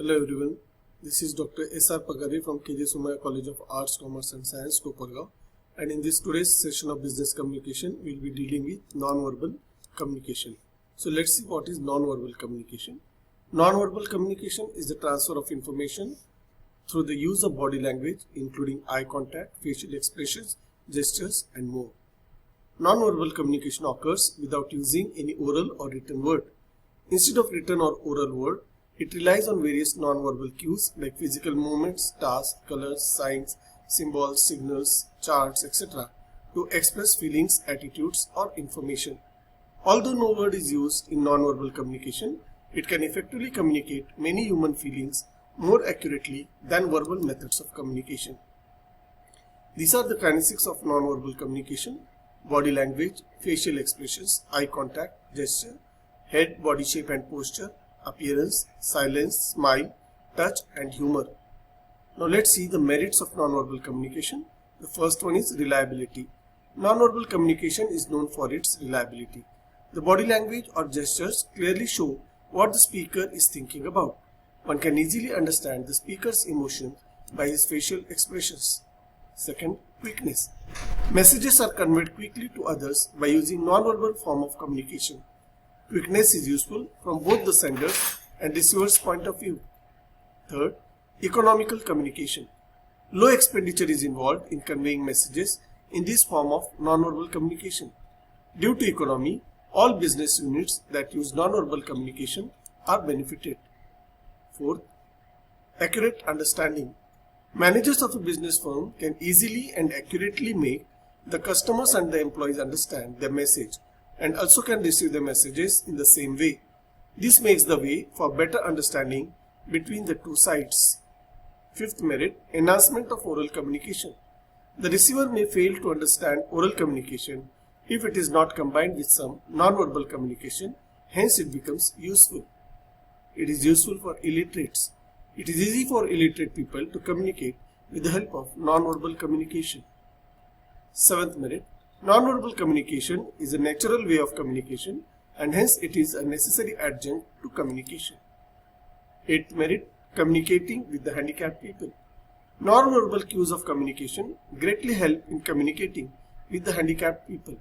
Hello everyone, this is Dr. S.R. Pagare from K.J.Somaiya College of Arts, Commerce and Science, Kopargaon, and in this today's session of business communication, we will be dealing with non-verbal communication. So let's see what is non-verbal communication. Non-verbal communication is the transfer of information through the use of body language, including eye contact, facial expressions, gestures and more. Non-verbal communication occurs without using any oral or written word. Instead of written or oral word, it relies on various non-verbal cues like physical movements, tasks, colors, signs, symbols, signals, charts, etc. to express feelings, attitudes or information. Although no word is used in non-verbal communication, it can effectively communicate many human feelings more accurately than verbal methods of communication. These are the kinesics of non-verbal communication: body language, facial expressions, eye contact, gesture, head, body shape and posture, appearance, silence, smile, touch and humor. Now let's see the merits of non-verbal communication. The first one is reliability. Non-verbal communication is known for its reliability. The body language or gestures clearly show what the speaker is thinking about. One can easily understand the speaker's emotions by his facial expressions. Second, quickness. Messages are conveyed quickly to others by using non-verbal form of communication. Quickness is useful from both the sender's and receiver's point of view. Third, economical communication. Low expenditure is involved in conveying messages in this form of non-verbal communication. Due to economy, all business units that use non-verbal communication are benefited. Fourth, accurate understanding. Managers of a business firm can easily and accurately make the customers and the employees understand their message and also can receive the messages in the same way. This makes the way for better understanding between the two sides. Fifth merit, enhancement of oral communication. The receiver may fail to understand oral communication if it is not combined with some non-verbal communication, hence it becomes useful. It is useful for illiterates. It is easy for illiterate people to communicate with the help of non-verbal communication. Seventh merit, non-verbal communication is a natural way of communication and hence it is a necessary adjunct to communication. Eighth merit, communicating with the handicapped people. Non-verbal cues of communication greatly help in communicating with the handicapped people.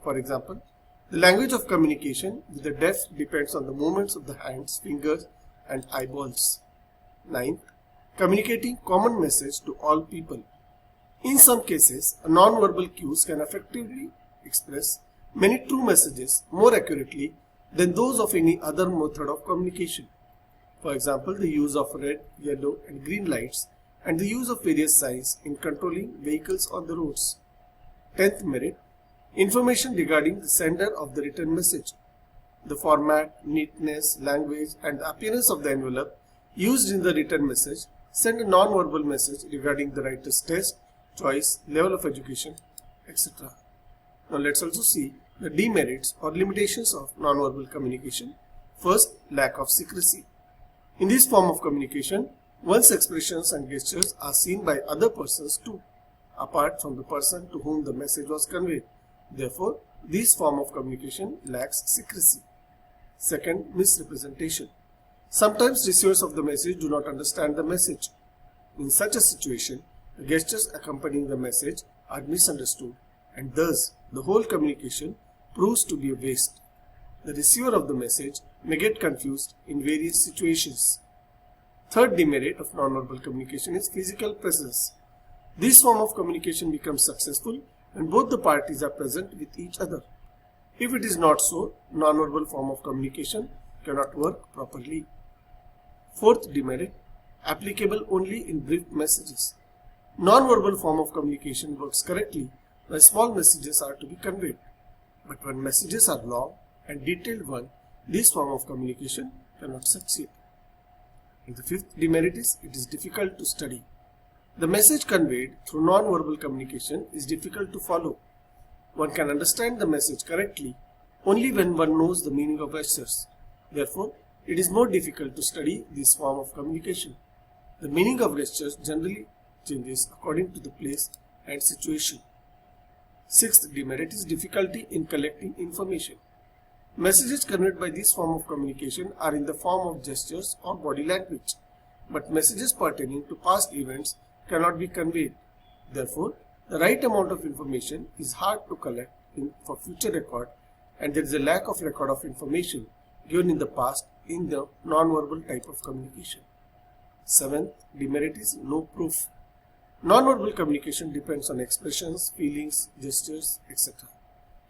For example, the language of communication with the deaf depends on the movements of the hands, fingers and eyeballs. Ninth, communicating common message to all people. In some cases, non-verbal cues can effectively express many true messages more accurately than those of any other method of communication. For example, the use of red, yellow and green lights and the use of various signs in controlling vehicles on the roads. 10th merit, information regarding the sender of the written message. The format, neatness, language and the appearance of the envelope used in the written message send a non-verbal message regarding the writer's taste, choice, level of education, etc. Now let's also see the demerits or limitations of non-verbal communication. First, lack of secrecy. In this form of communication, one's expressions and gestures are seen by other persons too, apart from the person to whom the message was conveyed. Therefore, this form of communication lacks secrecy. Second, misrepresentation. Sometimes receivers of the message do not understand the message. In such a situation, the gestures accompanying the message are misunderstood and thus the whole communication proves to be a waste. The receiver of the message may get confused in various situations. Third demerit of non-verbal communication is physical presence. This form of communication becomes successful when both the parties are present with each other. If it is not so, non-verbal form of communication cannot work properly. Fourth demerit, applicable only in brief messages. Non-verbal form of communication works correctly when small messages are to be conveyed. But when messages are long and detailed one, this form of communication cannot succeed. And the fifth demerit is it is difficult to study. The message conveyed through non-verbal communication is difficult to follow. One can understand the message correctly only when one knows the meaning of gestures. Therefore, it is more difficult to study this form of communication. The meaning of gestures generally changes according to the place and situation. Sixth demerit is difficulty in collecting information. Messages conveyed by this form of communication are in the form of gestures or body language. but messages pertaining to past events cannot be conveyed. Therefore, the right amount of information is hard to collect for future record, and there is a lack of record of information given in the past in the non-verbal type of communication. Seventh demerit is no proof. Non-verbal communication depends on expressions, feelings, gestures, etc.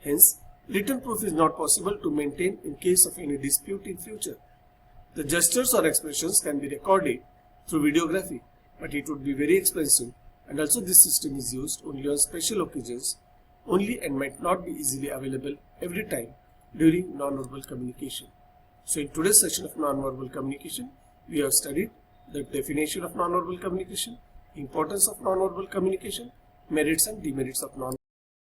Hence, written proof is not possible to maintain in case of any dispute in future. The gestures or expressions can be recorded through videography, but it would be very expensive, and also this system is used only on special occasions only and might not be easily available every time during non-verbal communication. So in today's session of non-verbal communication, we have studied the definition of non-verbal communication, importance of non-verbal communication, merits and demerits of non-verbal